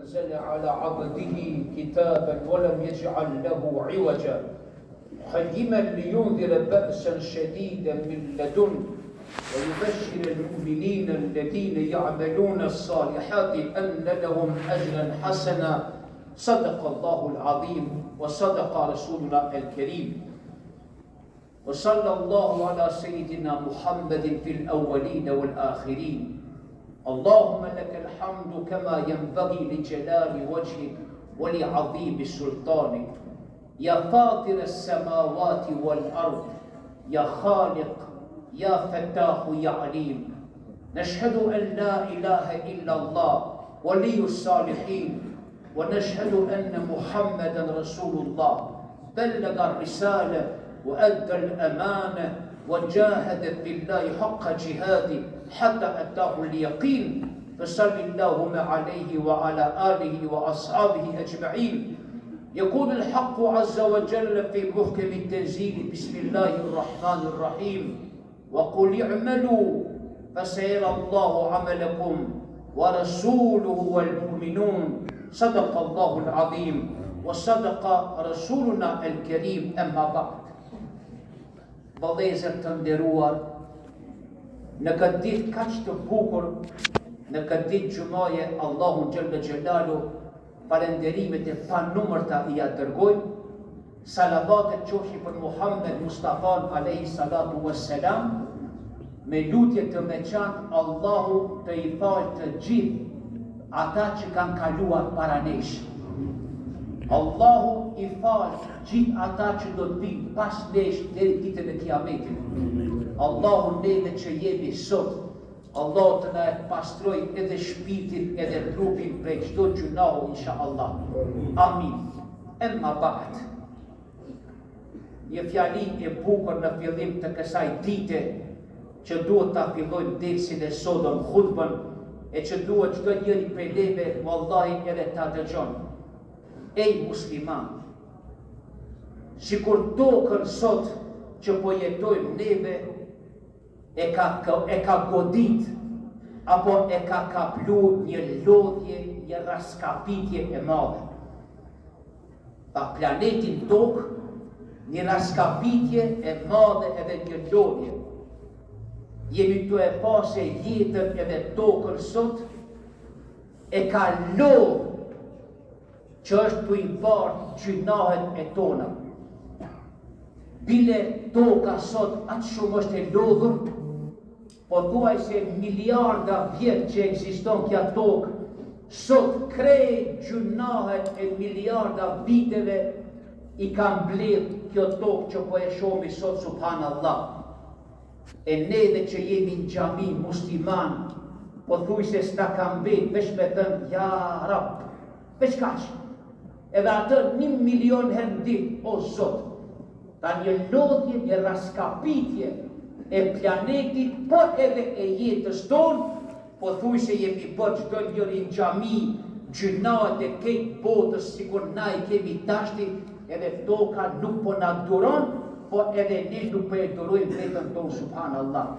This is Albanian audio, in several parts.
أنزل على عبده كتابا ولم يجعل له عوجا قيما لينذر بأسا شديدا من لدنه ويبشر المؤمنين الذين يعملون الصالحات أن لهم أجرا حسنا صدق الله العظيم وصدق رسولنا الكريم وصلى الله على سيدنا محمد في الأولين والآخرين اللهم لك الحمد كما ينبغي لجلال وجهك ولعظيم سلطانك يا فاطر السماوات والأرض يا خالق يا فتاح يا عليم نشهد أن لا إله إلا الله ولي الصالحين ونشهد أن محمدا رسول الله بلغ الرسالة وأدى الأمانة وجاهد في الله حق جهاده حتى أتاه اليقين فصل اللهم عليه وعلى آله وأصحابه أجمعين يقول الحق عز وجل في محكم التنزيل بسم الله الرحمن الرحيم وقل اعملوا فسيرى الله عملكم ورسوله والمؤمنون صدق الله العظيم وصدق رسولنا الكريم أما بعد vëllezër të nderuar, në këtë ditë kaq të bukur, në këtë ditë xumaje, Allahu xhalla xhelalu falënderimet e panumërta i dërgojmë, salavatet qofshin për Muhammed Mustafa alayhi salatu wassalam, me lutje të veçantë Allahu të i falë të gjithë ata që kanë kaluar para nesh. Allahu i falë gjithë ata që do të vinë pas nesh deri ditën e Kiametit. Allahu neve që jemi sot, Allahu të na pastroj edhe shpirtin edhe trupin prej çdo gjunahu inshallah. Amin. Emma ba'd. Një fjali e bukur në fillim të kësaj dite që duhet ta fillojmë dersin e sotëm hutbën e që duhet çdo njeri prej neve vallahi edhe ta dëgjon. Ej musliman, sikur tokën sot që po jetojmë neve e ka godit apo e ka kaplu një lodhje, një raskapitje e madhe. Pa planetin tokë, një raskapitje e madhe edhe një lodhje. Jemi të e pa se jetën edhe tokën sot e ka lodhë që është të i bartë gjunahet e tona. Bile toka sot atë shumë është e lodhur, po thuaj se miliarda vjetë që ekziston kja tokë, sot krejt gjunahet e miliarda viteve i kam bledh kjo tokë që po e shomi sot subhanallah. E neve që jemi në xhami musliman, po thuaj se s'ta kam vetë, veç me thënë, ja rab, veç kaqë. Edhe atë 1 milion herë ditë, o Zot, ta një lodhje, një raskapitje e planetit, po edhe e jetës tonë, po thuj se jemi bërë çdo njëri në xhami, gjunahet e këtë botës, sikur na i kemi tashti, edhe toka nuk po na duron, po edhe ne nuk po e durojmë vetën tonë, subhanallah.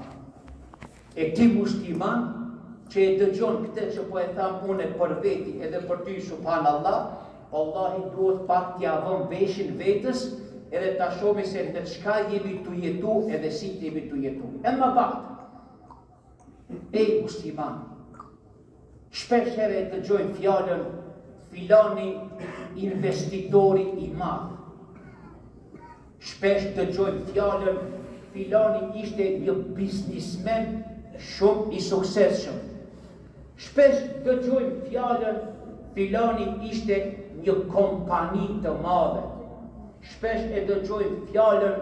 E ti musliman, që e dëgjon këtë që po e tham unë për veti, edhe për ty, subhanallah, Allahi duhet pak t'ja vëm veshin vetës edhe t'a shomi se në çka jemi t'u jetu edhe si t'jemi t'u jetu. Emma ba'd, ej musliman, shpesh herë e dëgjojmë fjallën filani investitori i madh. Shpesh dëgjojmë fjallën filani ishte një biznismen shumë i suksesshëm. Shpesh dëgjojmë fjallën filani ishte një kompani të madhe. Shpesh e dëgjojmë fjallën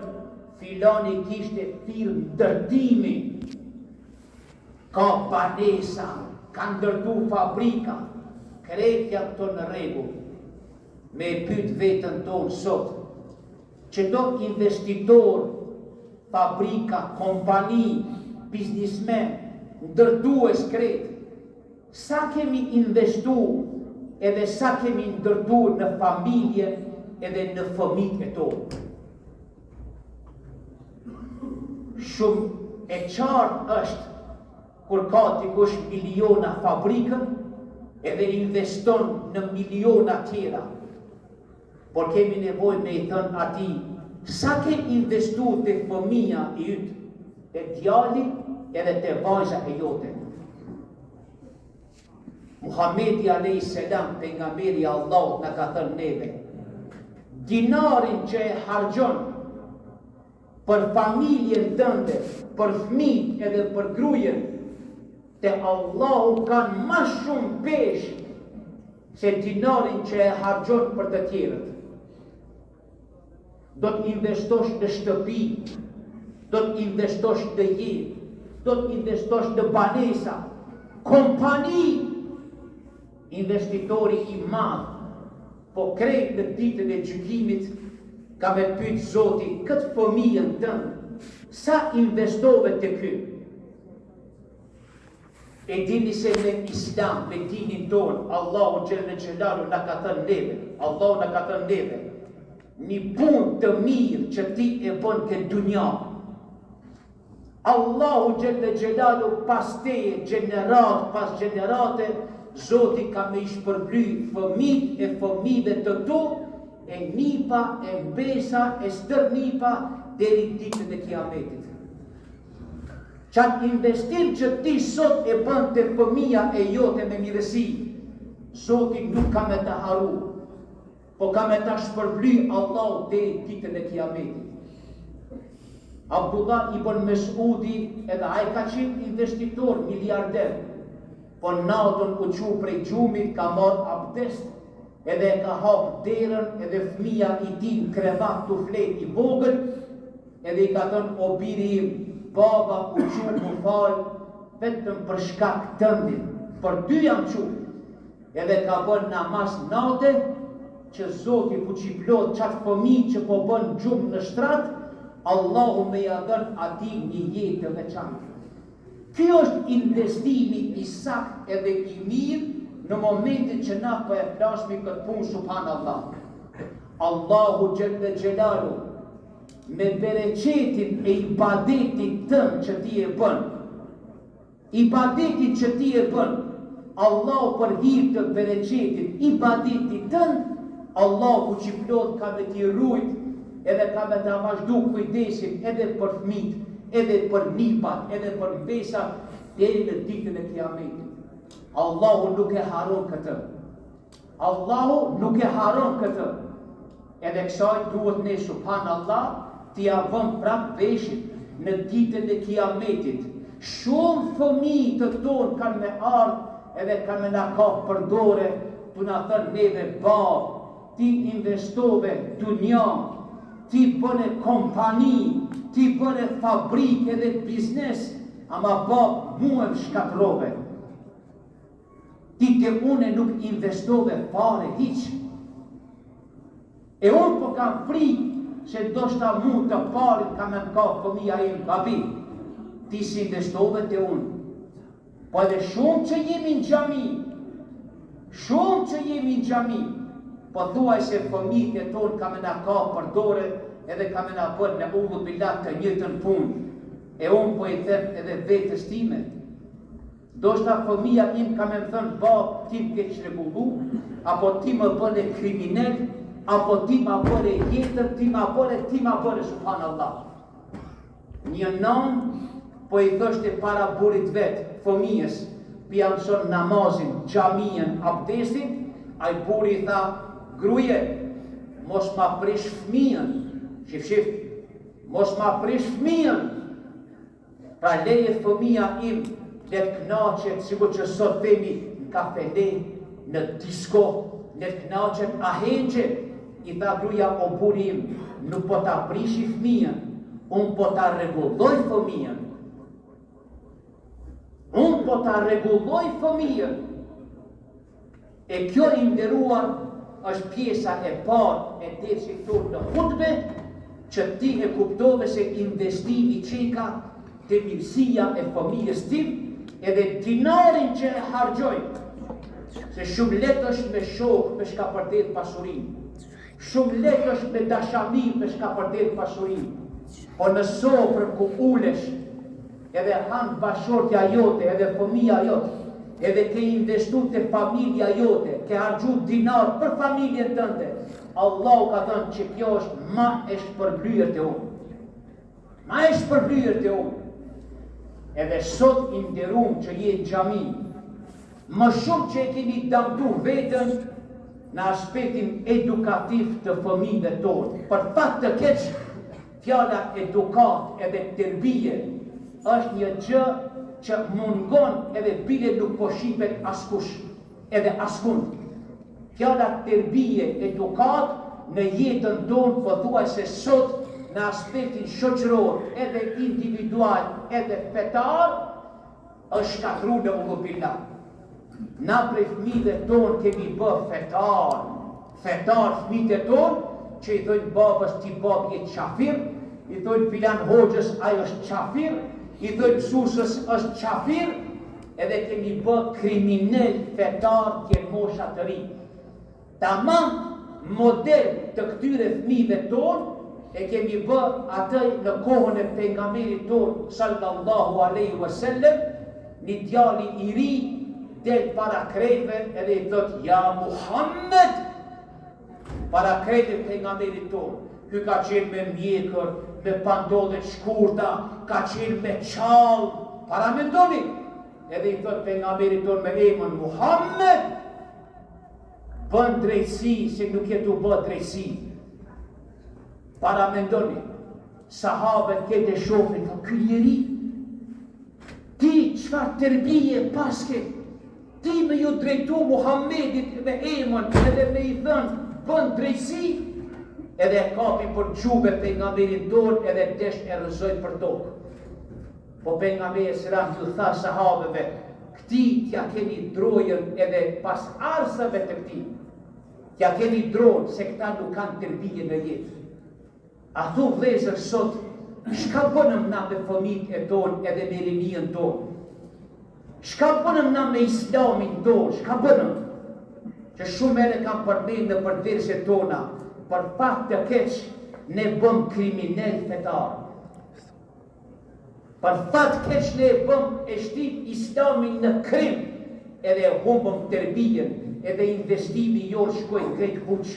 filani kishte firmë ndërtimi, ka banesa, ka ndërtu fabrika, krejtja këto në rregull. Me pyet vetën tonë sot, që do investitor, fabrika, kompani, biznismen, ndërtues krejt, sa kemi investu edhe sa kemi ndërtu në familje edhe në fëmijët e tonë. Shumë e qartë është kur ka dikush miliona fabrikën, edhe investon në miliona tjera, por kemi nevojë me i thënë ati, sa ke investu të fëmija i ytë, e djali edhe të vajza e jote. Muhamedi a.s. pejgamberi i Allahut na ka thënë neve, dinarin që e harxhon për familjen tënde, për fëmijët edhe për gruajen, te Allahu kanë më shumë pesh se dinarin që e harxhon për të tjerët. Do të investosh në shtëpi, do të investosh në jetë, do të investosh në banesa, kompani. Investitori i madh, po krejt në ditën e gjykimit, ka me pyet Zoti, këtë fëmijën tënd, sa investove të ky? E dini se në Islam, me dinin ton, Allahu Gjelle Gjelalu na ka thënë neve, Allahu na ka thënë neve, një punë të mirë që ti e bën këtë dunja. Allahu Gjelle Gjelalu pas teje, gjenerat pas gjenerate, Zoti ka me shpërbly fëmijët e fëmijëve të tu, e nipa, e mbesa, e stërnipa, deri ditën e kiametit. Qatë investim që ti sot e bën të fëmija e jote me mirësi, Zoti nuk ka me të haru, po ka me të shpërbly Allah deri ditën e kiametit. Abdullah ibn Mesudi edhe ai ka qenë investitor, miliarder, po natën u qu prej gjumit, ka marrë abdest, edhe ka hap derën, edhe fëmija i ti në krevat të flet i vogël, edhe i ka thënë, o biri im, baba u qu më falë, vetëm për shkak tëndin, për dy jam qu, edhe ka bën namaz natë, që Zoti fuqiplot qatë fëmijë që po bën gjumë në shtrat, Allahu me ja dhën ati një jetë të veçantë. Kjo është investimi i sakt edhe i mirë në momentin që na po e flasmi këtë punë, subhanallah. Allahu Gjelle Gjelalu me bereqetin e ibadetit tënë që ti e bën, ibadetit që ti e bën, Allahu për hir të bereqetit ibadetit tënë, Allahu që plot ka me ti rujt, edhe ka me të vazhdu kujdesin edhe për fëmijët, edhe për nipat, edhe për mbesat, deri në ditën e kiametit. Allahu nuk e haron këtë. Allahu nuk e haron këtë. Edhe kësaj duhet ne, subhanallah, t'i avëm prap veshit në ditën e kiametit. Shumë fëmijë të tonë kanë me ardhë, edhe kanë me na kapë për dore, tu na thënë neve, babë, ti investove dunja, ti bëne kompani, ti bëne fabrike dhe biznes, ama babë mua më shkatrove. Ti ke une nuk investove fare hiq. E unë po kam frikë se do shta mu të parit ka me m'ka fëmija im babi. Ti si investove të unë. Po edhe shumë që jemi në gjami, shumë që jemi në gjami, po thuaj se fëmijët e tonë ka me na ka për dore, edhe ka me na bërë në udhë bilat të njëtën punë. E unë po i them edhe vetës time. Do shta fëmija im ka me më thënë, babë, ti më ke çrregullu, apo ti më bëne kriminal, apo ti më bëre jetër, ti më bëre, subhanallah. Një nanë, po i thështe para burit vetë, fëmijës, pja mëson namazin, xhamien, abdestin, ai buri i tha, gruje, mos ma prish fëmijën, shif, mos ma prish fëmijën, pra leje fëmija im, le të knaqet, sikur që sot themi në kafene, në disko, le të knaqet ahengje, i tha gruja, o buri im, nuk po ta prishi fëmijën, unë po ta rregulloj fëmijën. Unë po ta rregulloj fëmijën. E kjo i nderuar është pjesa e parë e dersit tonë në hutbe, që ti e kuptove se investimi qeka të mirësia e fëmijës tim, edhe dinarin që e hargjoj, se shumë letë është me shokë me shka përdet pasurin, shumë letë është me dashamir me shka përdet pasurin, po në sofrën ku ulesh, edhe hanë bashortja jote, edhe fëmija jote, edhe ke investu të familja jote, ke harxhu dinar për familjen tënde, Allahu ka thënë që kjo është ma e shpërblyer te unë. Ma e shpërblyer te unë. Edhe sot i nderuam që je në xhami, më shumë që e keni damtu vetën në aspektin edukativ të fëmijëve tonë. Për fat të keq, fjala edukat edhe terbije është një gjë që mungon edhe bile nuk po shipet askush, edhe askund. Fjala terbije, edukat në jetën tonë pothuajse sot në aspektin shoqëror, edhe individual, edhe fetar, është shkatru në ullubilla. Na prej fëmijëve tonë kemi bë fetar fëmijët tonë, që i thojnë babës ti babë je qafir, i thojnë filan hoxhës ajo është qafir, i thojnë mësuesës është qafir, edhe kemi bë kriminal fetar të mosha të ri. Tamam model të këtyre fëmijëve tonë e kemi bë atë në kohën e pejgamberit tonë sallallahu alaihi wasallam, një djali i ri del para krejtve edhe i thot ja Muhammed, para krejtve pejgamberit tonë. Ky ka qenë me mjekër, me pandollet shkurta, ka qenë me qallë, para mendoni. Edhe i thot pejgamberit tonë me emrin Muhammed, bën drejtësi se nuk jetu bë drejtësi. Para mendoni, sahabët këtë e shofin, thot ky njeri, ti çfarë tërbije paske, ti me ju drejtu Muhammedit me emën edhe me i thënë bën drejtësi, edhe e kapi për gjube pejgamberin tonë edhe desh e rëzojnë për tokë. Po pejgamberi selam ju tha sahabëve, këti t'ja keni drojën edhe pas arsëve të këti, t'ja keni drojën se këta nuk kanë tërbije në jetë. A thu vlezër sot, shka bënëm na me fëmijët e tonë edhe me rinjën tonë? Shka bënëm na me islamin tonë? Shka bënëm? Që shumë ere kam përmenë në përderse tona, për fat të keq, ne bëm kriminal fetar. Për fat keq ne bëm e shtim islamin në krim, edhe humbëm tërbijen, edhe investimi jo shkojnë krejt huq,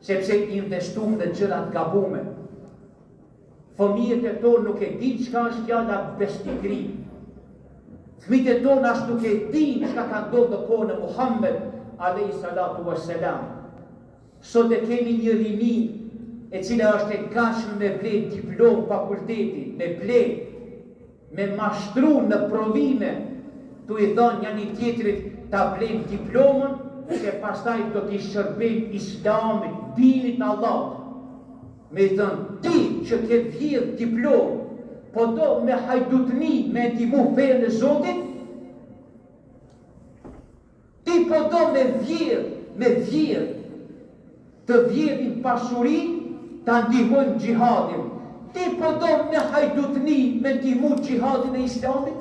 sepse investum në gjërat gabume. Fëmijët e tonë nuk e din çka është fjala besnikri. Fëmijët e tonë as nuk e din çka ka ndodhur në kohën e Muhammed alayhi salatu wassalam. Sot e kemi një rini e cila është e gatshme me ble diplom fakulteti, me mashtru në provime, tu i thonë një tjetrit ta blejmë diplomën, se pastaj do t'i shërbejmë islamit, dinit në Allah. Me thënë, ti që ke vjedh diplom, po do me hajdutni me ndihmu fenë e Zotit, ti po do me vjedh, të vjedhin pasurin, ta ndihmojnë gjihadin. Ti po do me hajdutni me ndihmu gjihadin e islamit?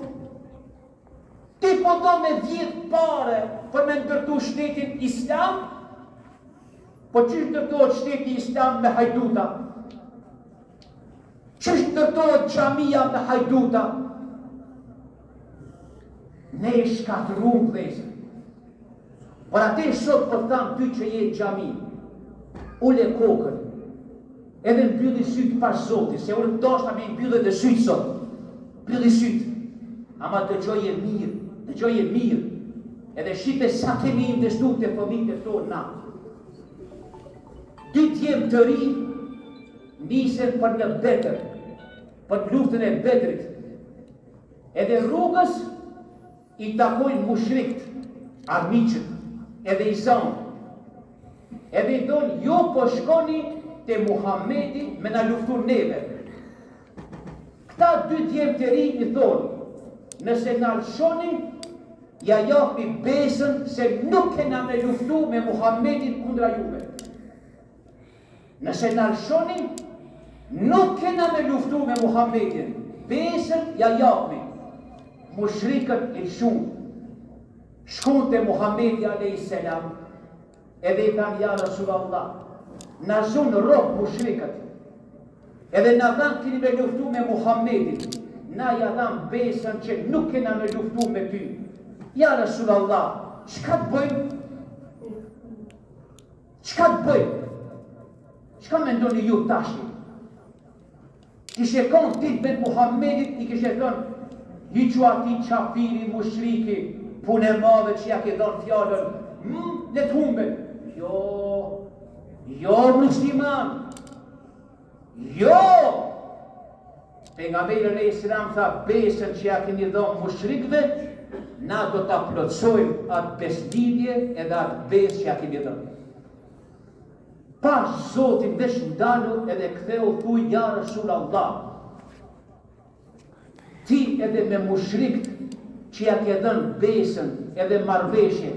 Ti po do me vjedh pare për me ndërtu shtetin islam? Po qështë ndërtojët shteti islam me hajduta? Qështë ndërtojët xhamia me hajduta? Ne e shkatërum vëzë. Por atë sot për thamë ty që je xhami, ule kokën, edhe mbylli sytë pas Zotit, se unë ndoshta me mbylli dhe sytë sot, mbylli sytë, ama dëgjoje mirë, edhe shipe sa kemi investu të fëmijët e tonë na. 2 djemë të ri nisen për në Bedër, për luftën e Bedrit. Edhe rrugës i takojnë mushrikt, armiqët, edhe i zanë. Edhe i thonë, jo po shkoni te Muhamedi me na luftu neve. Këta 2 djemë të ri i thonë, nëse na lëshoni, ja japi besën se nuk kena me luftu me Muhammedin kundra juve. Nëse në lëshoni, nuk kena me luftu me Muhammedin. Besën ja japi. Mushrikët e shumë. Shkun të Muhammedi a.s. Edhe i thanë, ja Rasulallah, në zonë rohë mushrikët. Edhe në thanë kini me luftu me Muhammedin. Na ja thanë besën që nuk kena me luftu me ty. Ja Rasulallah, çka të bëjmë? Çka të bëjmë? Çka mendoni ju tash? Kishe konë ti me Muhammedit, I kishe thonë, hiqu ati qafiri, mushriki, punë e madhe që ja ke dhënë fjallën, le të humben. Jo musliman, jo! Pejgamberi alayhis salam tha, besën që ja keni dhënë mushrikëve, na do ta plotësojmë atë beslidhje edhe atë besë që ja keni dhënë. Pas Zotin veç ndalu edhe ktheu thuj, ja Rasulallah, ti edhe me mushrikët që ja ke dhënë besën edhe marrëveshje,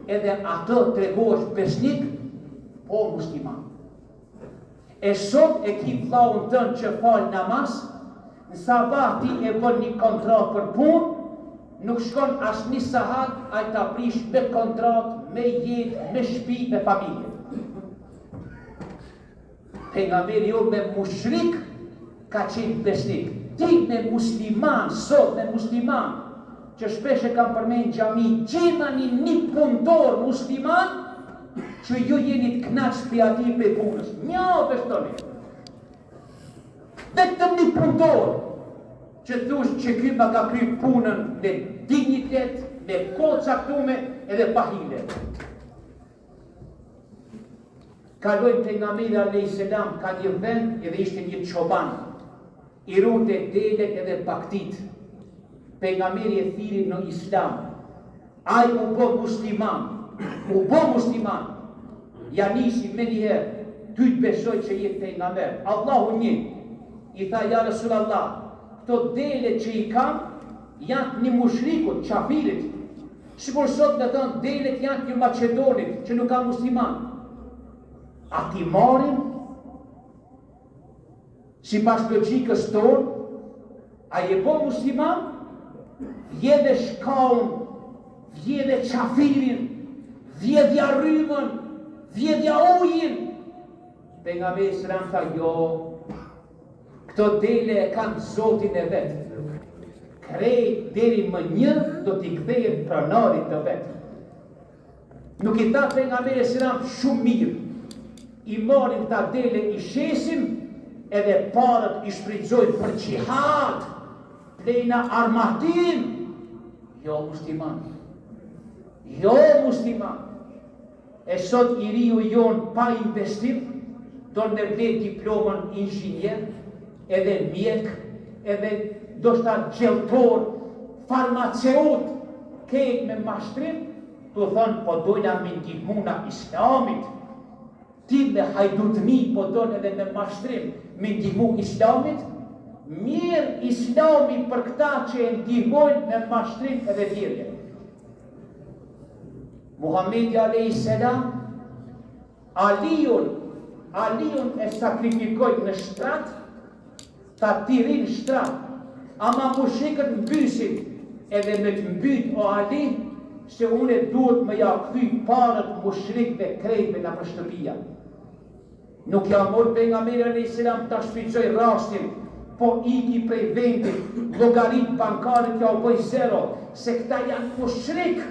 edhe atë tregohesh besnik, po musliman. E sot e ki vllaun tënë që fal namaz, në sabah ti e bën një kontratë për punë, nuk shkon as një sahat, ai ta prish me kontratë, me jetë, me shtëpi, me familje. Pejgamberi jo me mushrik ka qenë besnik. Ti me musliman, sot me musliman, që shpesh e kam përmend xhami, gjeni një punëtor musliman që ju jeni të kënaqur për ati për punës. Një beshtoni. Vetëm një punëtor që thush që ky ma ka kryer punën me dignitet, me kohë caktuar edhe pa hile. Kaloi pejgamberi alayhis salam ka një vend edhe ishte një çoban. I rute delet edhe baktit. Pejgamberi e thiri në islam. Ai u bë musliman. Ja nisi me njëherë, ty të besoj që je pejgamber. Allahu një. I tha, ja Rasulallah, këto delet që I kam, janë një mushrikut, qafirit. Sikur sot me thënë, delet janë një Macedonit, që nuk ka musliman. A ti marim, si pas logjikës tonë, a je po musliman, vjedhe shkaun, vjedhe qafirin, vjedhja rrymën, vjedhja ujin. Pejgamberi selam tha, jo, këto dele e kanë Zotin e vetë. Krejt deri më një do t'i kthehet pronarit të vetë. Nuk I tha pejgamberi selam shumë mirë. I marrin ta dele, I shesim, edhe parët I shfrytëzojnë për xhihad, plena armatim. Jo musliman. E sot I riu jon pa investim, do në blet diplomën inxhinier, edhe mjek, edhe do shta gjeltor, farmaceut, kejt me mashtrim, të thonë, po dojna me ndihmuna Islamit. Ti me hajdutmi, po dojnë edhe me mashtrim, me ndihmu Islamit, mirë Islami për këta që e ndihmojnë me mashtrim edhe dhirje. Muhammedi alayhis salam, Aliun e sakrifikojnë në shtrat, ta tirin shtrat, ama mushrikët mbysin, edhe me të mbyt o Ali, se une duhet me ja kthy parët mushrikëve krejtve në për shtëpia. Nuk ja mor pejgamberi alayhis salam ta shfrytëzoj rastin, po iki prej vendit, llogarit bankare t'ja u bëj zero, se këta janë mushrik,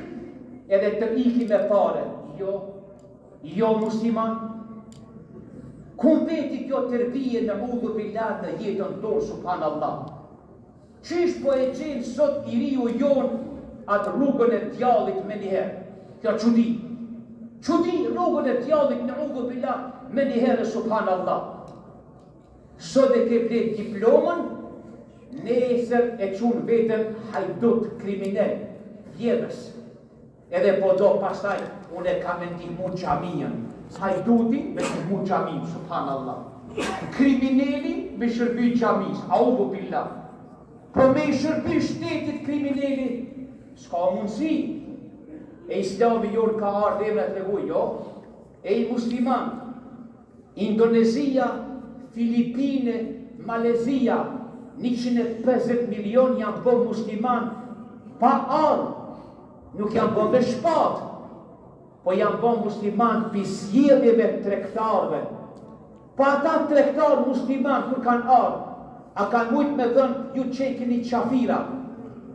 edhe të iki me pare. Jo musliman. Ku veti kjo tërbije në udhu billah në jetën tonë, subhanallah. Qish po e gjenë sot I riu jonë atë rrugën e djallit me njëherë. Kjo çudi. Çudi rrugën e djallit në udhu billah me njëherë, subhanallah. Sot e ke blet diplomën, nesër e qunë vetën hajdut, kriminal, vjedhës. Edhe po do pastaj, unë e kam ndihmu xhamijën. Hajduti me ndihmu xhamijën, subhanallah. Kriminali me shërby xhamis, audhu billah. Po me shërby shtetit kriminali, s'ka mundësi. E Islami jonë ka ardhë emra të reguj, jo? E I musliman, Indonezia, Filipine, Malezia, 150 milion janë bë musliman pa ardhë. Nuk janë bë me shpat, po janë bë musliman për sjelljeve tregtarëve. Pa ata tregtarë musliman kur kanë ardhë, a kanë mujt me dhënë ju çekini qafira,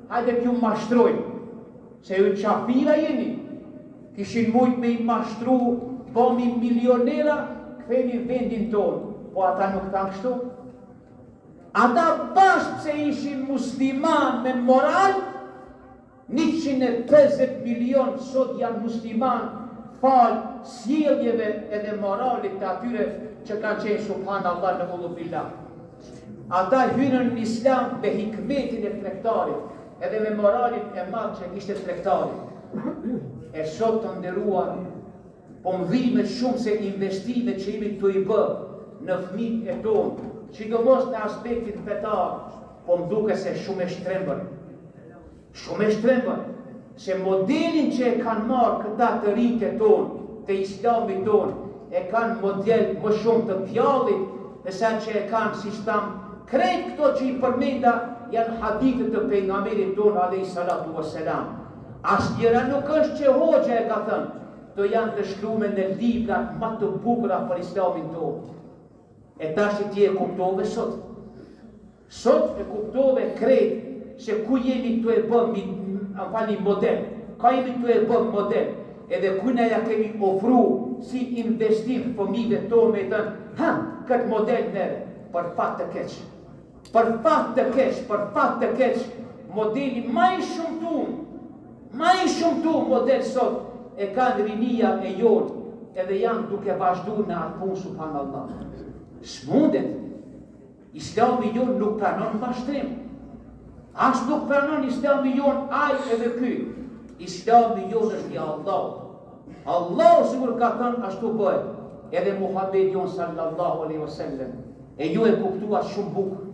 hajde t'ju mashtrojnë. se ju qafira jeni, kishin mujt me I mashtru, bomi milionera, ktheni vendin tonë, po ata nuk tanë kështu. Ata bashkë se ishin musliman me moral, 150 milion sot janë musliman, falë sjelljeve edhe moralit të atyre që kanë qenë subhanallah në ullu billah. Ata hynën në islam me hikmetin e tregtarit, edhe me moralit e madh që kishte tregtarit. E sot të nderuar, po më dhimbet shumë se investimet që jemi të I bë në fëmijët e tonë, sidomos në aspektin fetar, po më duke se shumë e shtrembër. Shumë e shtrembër, se modelin që e kanë marrë këta të rinjtë e tonë, të islamit tonë, e kanë model më shumë të djallit, dhe sa që e kanë si shtam, krejt këto që I përmenda janë hadithet të pejgamberit tonë alayhi salatu wassalam. Asnjëra nuk është që hoxha e ka thënë, to janë të shkruar në librat më të bukura për islamin tonë. E tash ti e kuptove sot. Sot e kuptove krejt se ku jemi të e bëm model, ka jemi të e bëm model, edhe kujna ja kemi ofru si investim fëmijëve tonë me thënë, këtë model nere, për fat të keq. Për fat të keq, modeli ma I shumë tu model sot e kanë rinia e jonë, edhe janë duke vazhdu në atë punë subhanallah. S'mundet, islami jonë nuk pranon mashtrim. As nuk pranon islami jonë aj edhe ky. Islami jonë është një Allah. Allah sigur ka thënë ashtu bëhet. Edhe Muhammed jonë sallallahu alaihi wasallam. E ju e kuptua shumë bukur.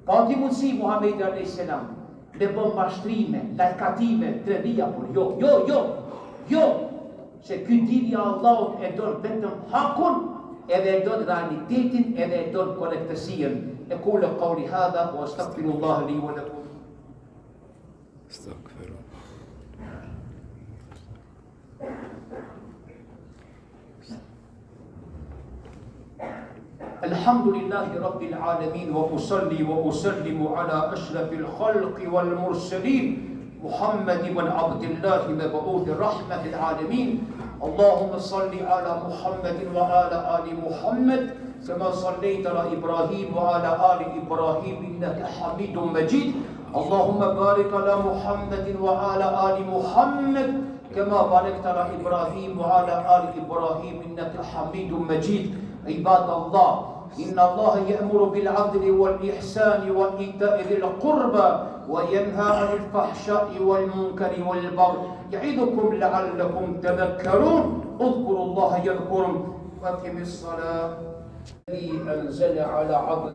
Pa ti mundësi Muhammed alaihi salam me bën mashtrime, lajkatime, tredhia, por jo. Se ky dini Allah e don vetëm hakun, edhe e don realitetin, edhe e don korrektësinë. E kula qawli hadha wa astaghfirullah li wa lakum. الحمد لله رب العالمين وأصلي وأسلم على أشرف الخلق والمرسلين محمد بن عبد الله مبعوث رحمة العالمين اللهم صل على محمد وعلى آل محمد كما صليت على إبراهيم وعلى آل إبراهيم إنك حميد مجيد اللهم بارك على محمد وعلى آل محمد كما باركت على إبراهيم وعلى آل إبراهيم إنك حميد مجيد عباد الله إن الله يأمر بالعدل والإحسان وإيتاء ذي القربى وينهى عن الفحشاء والمنكر والبغي يعظكم لعلكم تذكرون اذكروا الله يذكركم وأقم الصلاة الذي أنزل على عبده